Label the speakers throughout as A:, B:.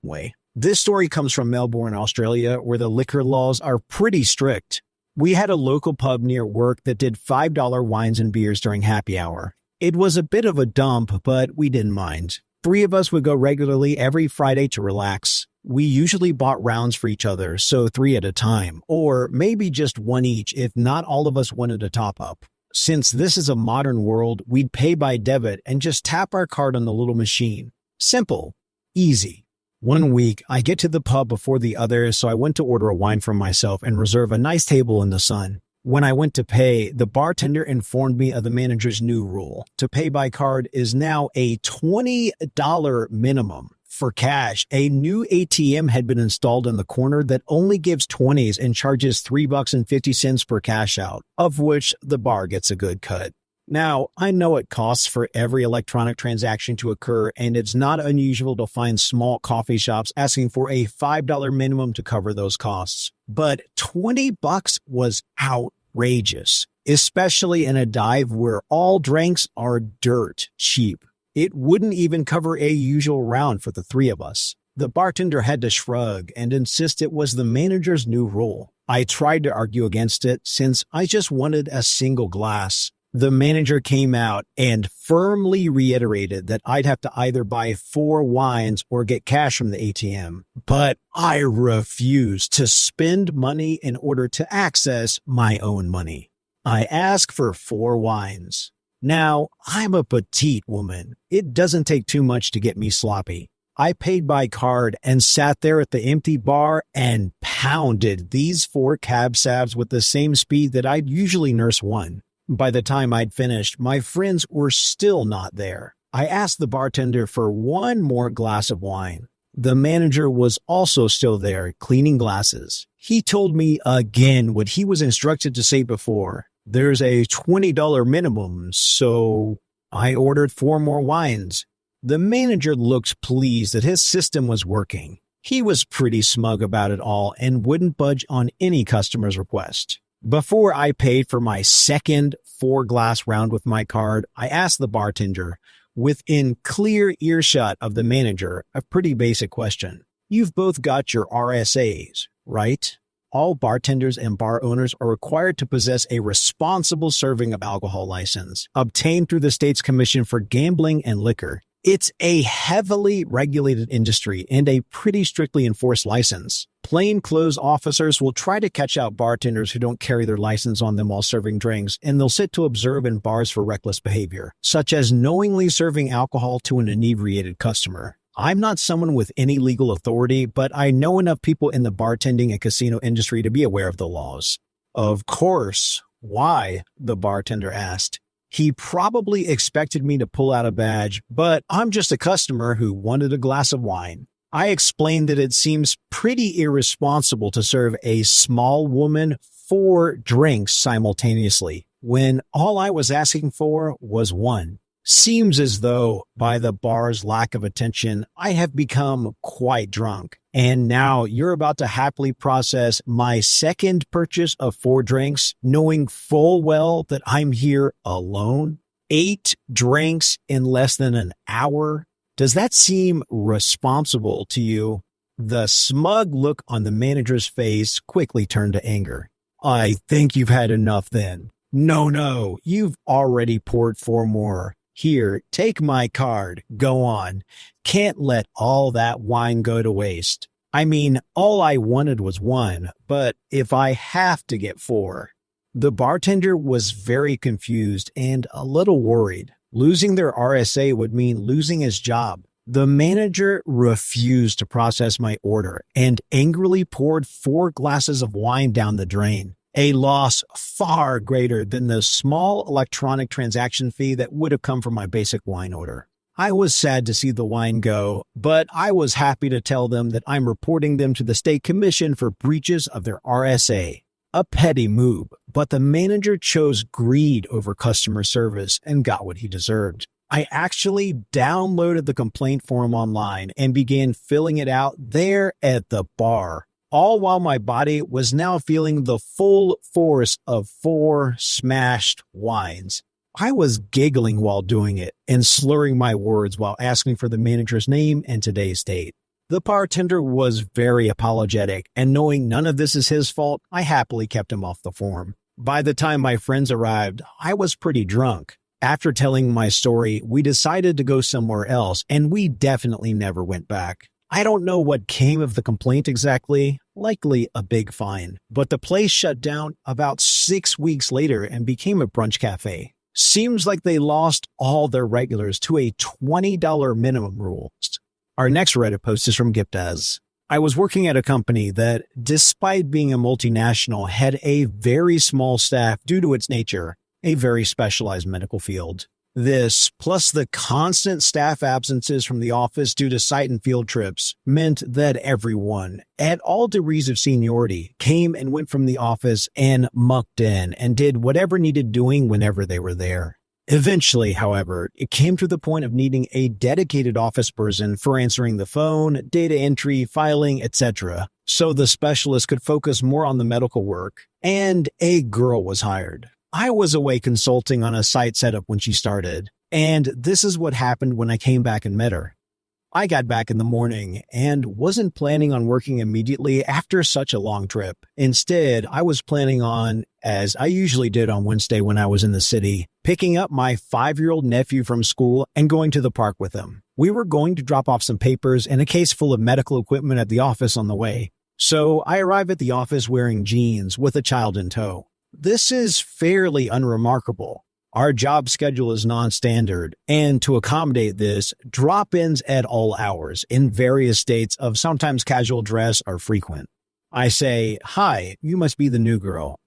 A: way. This story comes from Melbourne, Australia, where the liquor laws are pretty strict. We had a local pub near work that did $5 wines and beers during happy hour. It was a bit of a dump, but we didn't mind. 3 of us would go regularly every Friday to relax. We usually bought rounds for each other, so 3 at a time, or maybe just 1 each if not all of us wanted to top up. Since this is a modern world, we'd pay by debit and just tap our card on the little machine. Simple. Easy. One week, I get to the pub before the others, so I went to order a wine for myself and reserve a nice table in the sun. When I went to pay, the bartender informed me of the manager's new rule. To pay by card is now a $20 minimum. For cash, a new ATM had been installed in the corner that only gives 20s and charges $3.50 per cash out, of which the bar gets a good cut. Now, I know it costs for every electronic transaction to occur, and it's not unusual to find small coffee shops asking for a $5 minimum to cover those costs. But $20 was outrageous, especially in a dive where all drinks are dirt cheap. It wouldn't even cover a usual round for the 3 of us. The bartender had to shrug and insist it was the manager's new rule. I tried to argue against it since I just wanted a single glass. The manager came out and firmly reiterated that I'd have to either buy 4 wines or get cash from the ATM. But I refused to spend money in order to access my own money. I asked for 4 wines. Now, I'm a petite woman. It doesn't take too much to get me sloppy. I paid by card and sat there at the empty bar and pounded these 4 cab sabs with the same speed that I'd usually nurse 1. By the time I'd finished, my friends were still not there. I asked the bartender for 1 more glass of wine. The manager was also still there, cleaning glasses. He told me again what he was instructed to say before. There's a $20 minimum, so I ordered 4 more wines. The manager looked pleased that his system was working. He was pretty smug about it all and wouldn't budge on any customer's request. Before I paid for my second 4-glass round with my card, I asked the bartender, within clear earshot of the manager, a pretty basic question. You've both got your RSAs, right? All bartenders and bar owners are required to possess a responsible serving of alcohol license, obtained through the state's Commission for Gambling and Liquor. It's a heavily regulated industry and a pretty strictly enforced license. Plainclothes officers will try to catch out bartenders who don't carry their license on them while serving drinks, and they'll sit to observe in bars for reckless behavior, such as knowingly serving alcohol to an inebriated customer. I'm not someone with any legal authority, but I know enough people in the bartending and casino industry to be aware of the laws. Of course. Why? The bartender asked. He probably expected me to pull out a badge, but I'm just a customer who wanted a glass of wine. I explained that it seems pretty irresponsible to serve a small woman 4 drinks simultaneously, when all I was asking for was 1. Seems as though, by the bar's lack of attention, I have become quite drunk. And now you're about to happily process my second purchase of 4 drinks, knowing full well that I'm here alone? 8 drinks in less than an hour? Does that seem responsible to you? The smug look on the manager's face quickly turned to anger. I think you've had enough then. No, you've already poured 4 more. Here, take my card. Go on. Can't let all that wine go to waste. I mean, all I wanted was 1, but if I have to get 4. The bartender was very confused and a little worried. Losing their RSA would mean losing his job. The manager refused to process my order and angrily poured 4 glasses of wine down the drain. A loss far greater than the small electronic transaction fee that would have come from my basic wine order. I was sad to see the wine go, but I was happy to tell them that I'm reporting them to the State Commission for breaches of their RSA. A petty move, but the manager chose greed over customer service and got what he deserved. I actually downloaded the complaint form online and began filling it out there at the bar. All while my body was now feeling the full force of 4 smashed wines. I was giggling while doing it and slurring my words while asking for the manager's name and today's date. The bartender was very apologetic, and knowing none of this is his fault, I happily kept him off the form. By the time my friends arrived, I was pretty drunk. After telling my story, we decided to go somewhere else, and we definitely never went back. I don't know what came of the complaint exactly, likely a big fine, but the place shut down about 6 weeks later and became a brunch cafe. Seems like they lost all their regulars to a $20 minimum rule. Our next Reddit post is from Giptaz. I was working at a company that, despite being a multinational, had a very small staff due to its nature, a very specialized medical field. This, plus the constant staff absences from the office due to site and field trips, meant that everyone, at all degrees of seniority, came and went from the office and mucked in and did whatever needed doing whenever they were there. Eventually, however, it came to the point of needing a dedicated office person for answering the phone, data entry, filing, etc., so the specialist could focus more on the medical work, and a girl was hired. I was away consulting on a site setup when she started, and this is what happened when I came back and met her. I got back in the morning and wasn't planning on working immediately after such a long trip. Instead, I was planning on, as I usually did on Wednesday when I was in the city, picking up my 5-year-old nephew from school and going to the park with him. We were going to drop off some papers and a case full of medical equipment at the office on the way. So I arrive at the office wearing jeans with a child in tow. This is fairly unremarkable. Our job schedule is non-standard, and to accommodate this, drop-ins at all hours in various states of sometimes casual dress are frequent. I say, "Hi, you must be the new girl.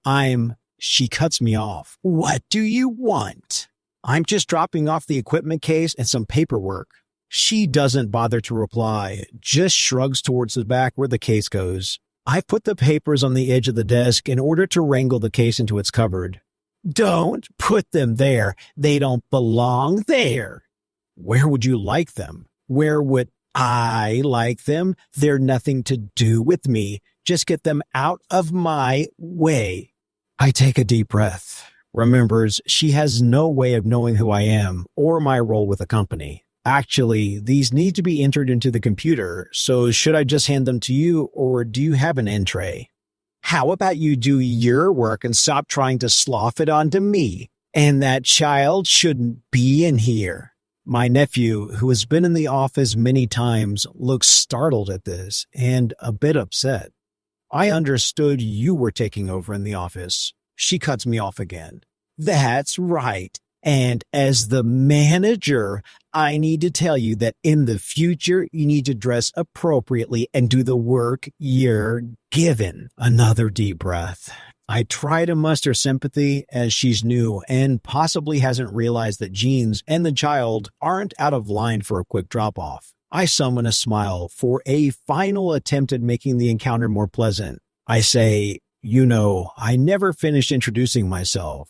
A: She cuts me off. "What do you want?" "I'm just dropping off the equipment case and some paperwork." She doesn't bother to reply, just shrugs towards the back where the case goes. I put the papers on the edge of the desk in order to wrangle the case into its cupboard. "Don't put them there. They don't belong there." "Where would you like them?" "Where would I like them? They're nothing to do with me. Just get them out of my way." I take a deep breath. Remembers she has no way of knowing who I am or my role with the company. "Actually, these need to be entered into the computer, so should I just hand them to you, or do you have an in tray?" "How about you do your work and stop trying to slough it onto me? And that child shouldn't be in here." My nephew, who has been in the office many times, looks startled at this and a bit upset. "I understood you were taking over in the office." She cuts me off again. "That's right. And as the manager, I need to tell you that in the future, you need to dress appropriately and do the work you're given." Another deep breath. I try to muster sympathy as she's new and possibly hasn't realized that jeans and the child aren't out of line for a quick drop-off. I summon a smile for a final attempt at making the encounter more pleasant. I say, I never finished introducing myself.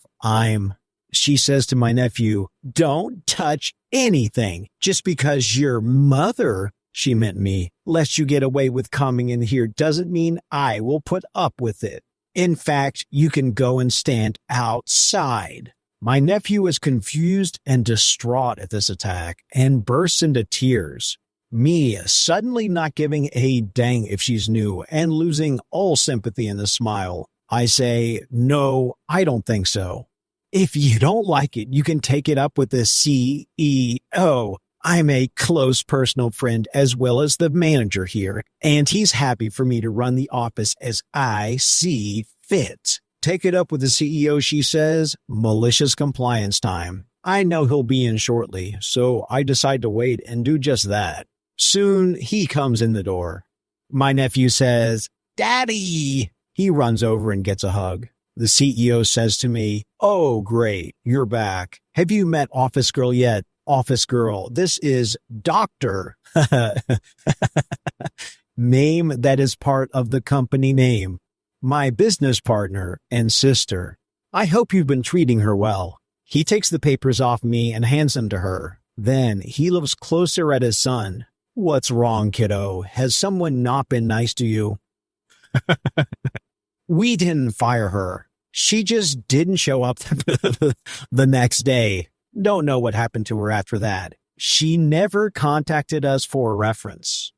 A: She says to my nephew, "Don't touch anything. Just because your mother," she meant me, "lets you get away with coming in here doesn't mean I will put up with it. In fact, you can go and stand outside." My nephew is confused and distraught at this attack and bursts into tears. Me suddenly not giving a dang if she's new and losing all sympathy in the smile. I say, "No, I don't think so. If you don't like it, you can take it up with the CEO. I'm a close personal friend as well as the manager here, and he's happy for me to run the office as I see fit." "Take it up with the CEO," she says. Malicious compliance time. I know he'll be in shortly, so I decide to wait and do just that. Soon, he comes in the door. My nephew says, "Daddy!" He runs over and gets a hug. The CEO says to me, "Oh, great, you're back. Have you met Office Girl yet?" "Office Girl, this is Doctor." Name that is part of the company name. My business partner and sister. "I hope you've been treating her well." He takes the papers off me and hands them to her. Then he looks closer at his son. "What's wrong, kiddo? Has someone not been nice to you?" "We didn't fire her. She just didn't show up the next day. Don't know what happened to her after that. She never contacted us for a reference."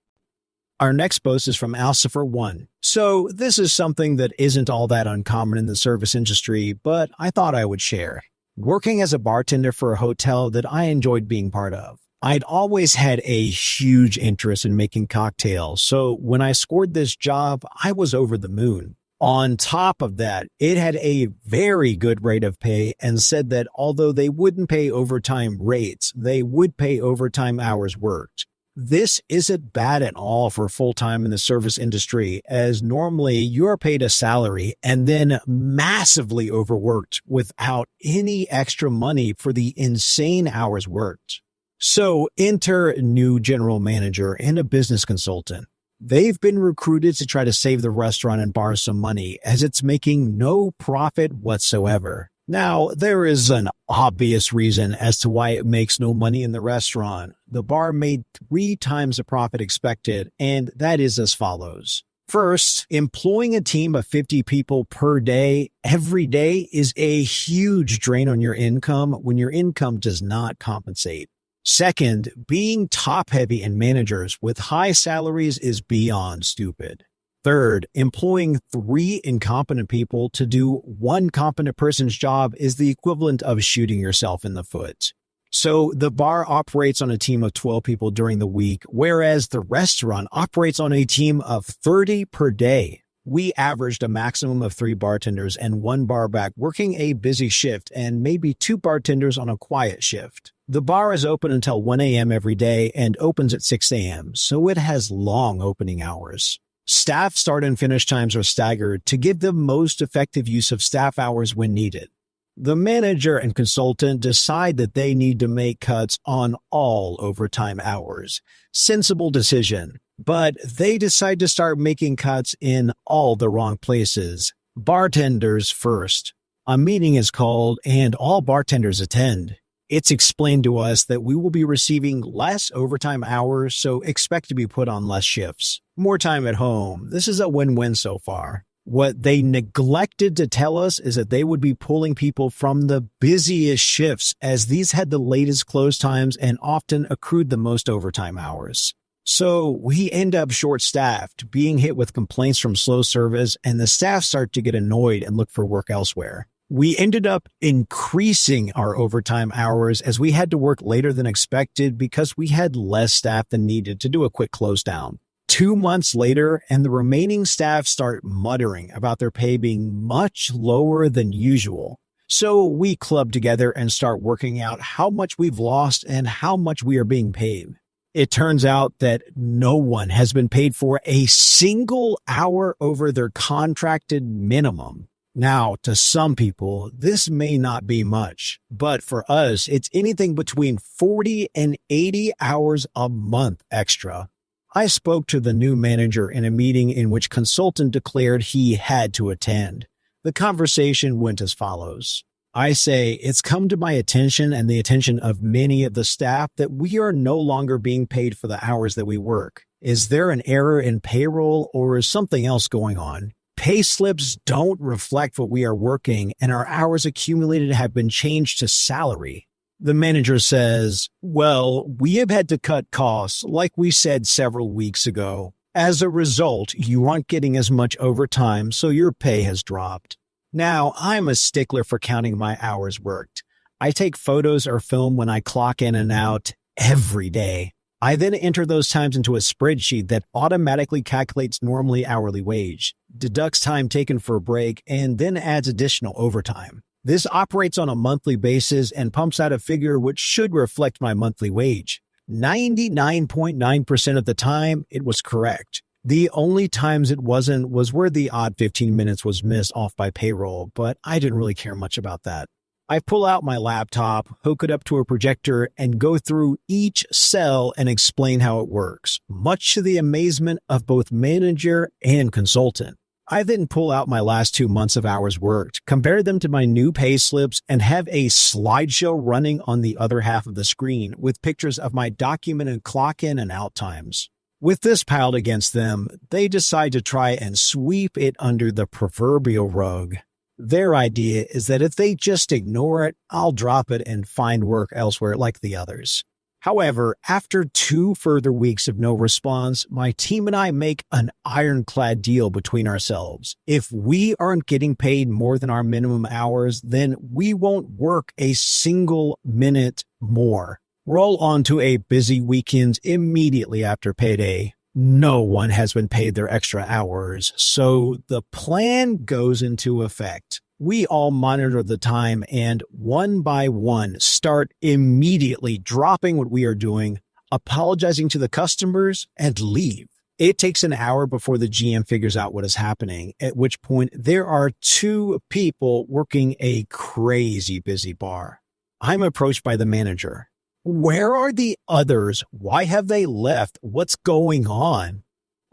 A: Our next post is from Alcifer1. So this is something that isn't all that uncommon in the service industry, but I thought I would share. Working as a bartender for a hotel that I enjoyed being part of, I'd always had a huge interest in making cocktails, so when I scored this job, I was over the moon. On top of that, it had a very good rate of pay and said that although they wouldn't pay overtime rates, they would pay overtime hours worked. This isn't bad at all for full-time in the service industry, as normally you're paid a salary and then massively overworked without any extra money for the insane hours worked. So enter a new general manager and a business consultant. They've been recruited to try to save the restaurant and bar some money, as it's making no profit whatsoever. Now, there is an obvious reason as to why it makes no money in the restaurant. The bar made 3 times the profit expected, and that is as follows. First, employing a team of 50 people per day, every day, is a huge drain on your income when your income does not compensate. Second, being top-heavy in managers with high salaries is beyond stupid. Third, employing 3 incompetent people to do 1 competent person's job is the equivalent of shooting yourself in the foot. So the bar operates on a team of 12 people during the week, whereas the restaurant operates on a team of 30 per day. We averaged a maximum of 3 bartenders and 1 barback working a busy shift and maybe 2 bartenders on a quiet shift. The bar is open until 1 a.m. every day and opens at 6 a.m., so it has long opening hours. Staff start and finish times are staggered to give the most effective use of staff hours when needed. The manager and consultant decide that they need to make cuts on all overtime hours. Sensible decision. But they decide to start making cuts in all the wrong places. Bartenders first. A meeting is called and all bartenders attend. It's explained to us that we will be receiving less overtime hours, so expect to be put on less shifts. More time at home. This is a win-win so far. What they neglected to tell us is that they would be pulling people from the busiest shifts, as these had the latest close times and often accrued the most overtime hours. So we end up short-staffed, being hit with complaints from slow service, and the staff start to get annoyed and look for work elsewhere. We ended up increasing our overtime hours as we had to work later than expected because we had less staff than needed to do a quick close down. 2 months later, and the remaining staff start muttering about their pay being much lower than usual. So we club together and start working out how much we've lost and how much we are being paid. It turns out that no one has been paid for a single hour over their contracted minimum. Now, to some people, this may not be much, but for us, it's anything between 40 and 80 hours a month extra. I spoke to the new manager in a meeting in which consultant declared he had to attend. The conversation went as follows. I say, it's come to my attention and the attention of many of the staff that we are no longer being paid for the hours that we work. Is there an error in payroll or is something else going on? Pay slips don't reflect what we are working, and our hours accumulated have been changed to salary. The manager says, well, we have had to cut costs, like we said several weeks ago. As a result, you aren't getting as much overtime, so your pay has dropped. Now, I'm a stickler for counting my hours worked. I take photos or film when I clock in and out every day. I then enter those times into a spreadsheet that automatically calculates normally hourly wage, deducts time taken for a break, and then adds additional overtime. This operates on a monthly basis and pumps out a figure which should reflect my monthly wage. 99.9% of the time, it was correct. The only times it wasn't was where the odd 15 minutes was missed off by payroll, but I didn't really care much about that. I pull out my laptop, hook it up to a projector, and go through each cell and explain how it works, much to the amazement of both manager and consultant. I then pull out my last 2 months of hours worked, compare them to my new pay slips, and have a slideshow running on the other half of the screen with pictures of my documented clock in and out times. With this piled against them, they decide to try and sweep it under the proverbial rug. Their idea is that if they just ignore it, I'll drop it and find work elsewhere like the others. However, after 2 further weeks of no response, my team and I make an ironclad deal between ourselves. If we aren't getting paid more than our minimum hours, then we won't work a single minute more. Roll on to a busy weekend immediately after payday. No one has been paid their extra hours, so the plan goes into effect. We all monitor the time and one by one start immediately dropping what we are doing, apologizing to the customers, and leave. It takes an hour before the GM figures out what is happening, at which point there are 2 people working a crazy busy bar. I'm approached by the manager. Where are the others? Why have they left? What's going on?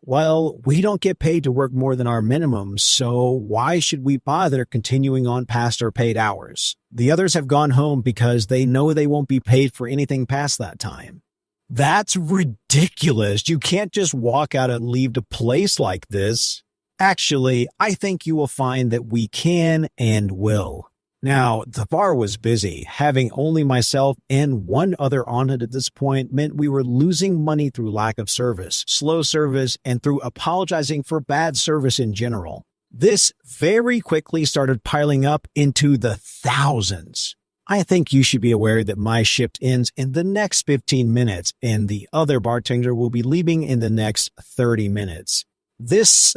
A: Well, we don't get paid to work more than our minimum, so why should we bother continuing on past our paid hours? The others have gone home because they know they won't be paid for anything past that time. That's ridiculous. You can't just walk out and leave the place like this. Actually, I think you will find that we can and will. Now, the bar was busy. Having only myself and one other on it at this point meant we were losing money through lack of service, slow service, and through apologizing for bad service in general. This very quickly started piling up into the thousands. I think you should be aware that my shift ends in the next 15 minutes and the other bartender will be leaving in the next 30 minutes. This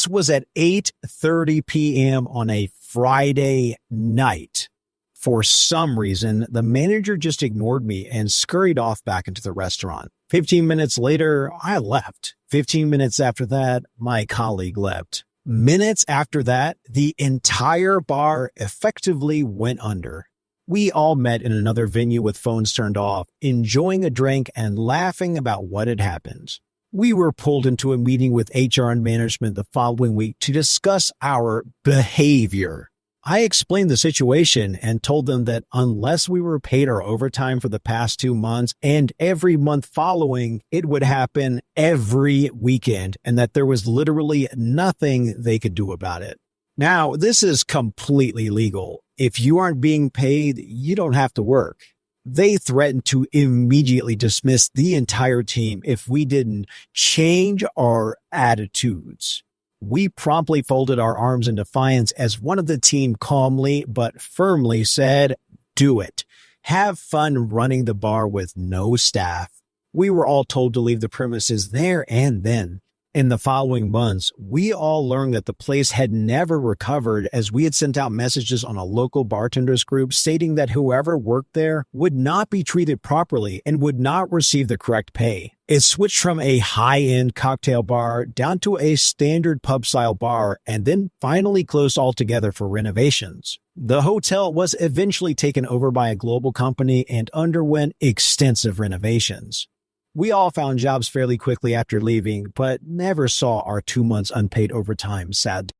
A: was at 8:30 p.m. on a Friday night. For some reason, the manager just ignored me and scurried off back into the restaurant. 15 minutes later, I left. 15 minutes after that, my colleague left. Minutes after that, the entire bar effectively went under. We all met in another venue with phones turned off, enjoying a drink and laughing about what had happened. We were pulled into a meeting with HR and management the following week to discuss our behavior. I explained the situation and told them that unless we were paid our overtime for the past 2 months and every month following, it would happen every weekend and that there was literally nothing they could do about it. Now, this is completely legal. If you aren't being paid, you don't have to work. They threatened to immediately dismiss the entire team if we didn't change our attitudes. We promptly folded our arms in defiance as one of the team calmly but firmly said, "Do it. Have fun running the bar with no staff." We were all told to leave the premises there and then. In the following months, we all learned that the place had never recovered as we had sent out messages on a local bartenders group stating that whoever worked there would not be treated properly and would not receive the correct pay. It switched from a high-end cocktail bar down to a standard pub-style bar and then finally closed altogether for renovations. The hotel was eventually taken over by a global company and underwent extensive renovations. We all found jobs fairly quickly after leaving, but never saw our 2 months unpaid overtime, sad.